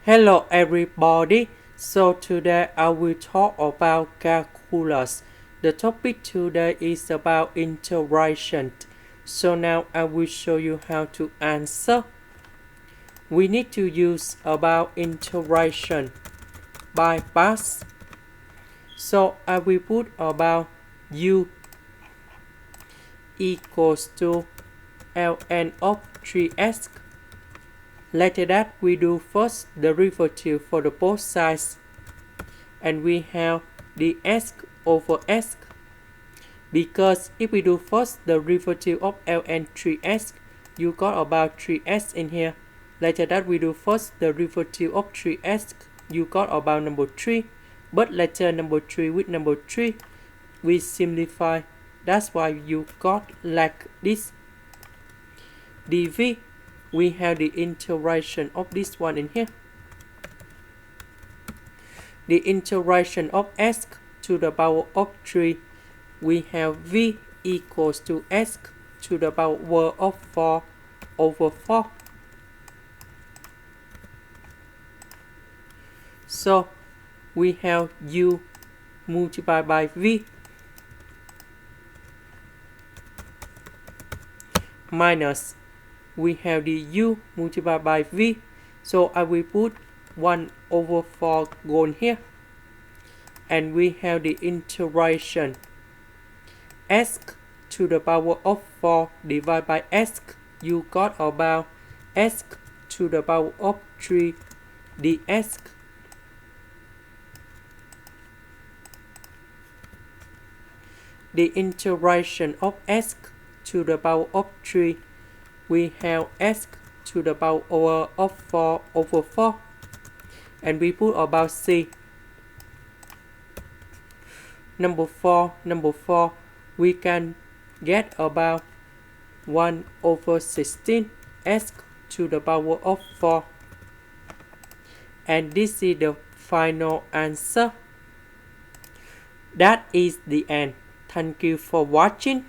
Hello everybody. So today I will talk about calculus. The topic today is about integration. So now I will show you how to answer. We need to use about integration by parts. So I will put about u equals to ln of 3x. Later that we do first derivative for the both sides, and we have the s over s, because if we do first the derivative of ln 3s, you got about 3s in here. Later that we do first the derivative of 3s, you got about number 3, but later number 3 with number 3 we simplify. That's why you got like this. dv, we have the integration of this one in here. The integration of s to the power of 3, we have v equals to s to the power of 4 over 4. So we have u multiplied by v minus we have the u multiplied by v. So I will put 1 over 4 gone here, and we have the integration s to the power of 4 divided by s. You got about s to the power of 3 ds. The integration of s to the power of 3, we have s to the power of 4 over 4, and we put about c. Number 4, we can get about 1 over 16 s to the power of 4, and this is the final answer. That is the end. Thank you for watching.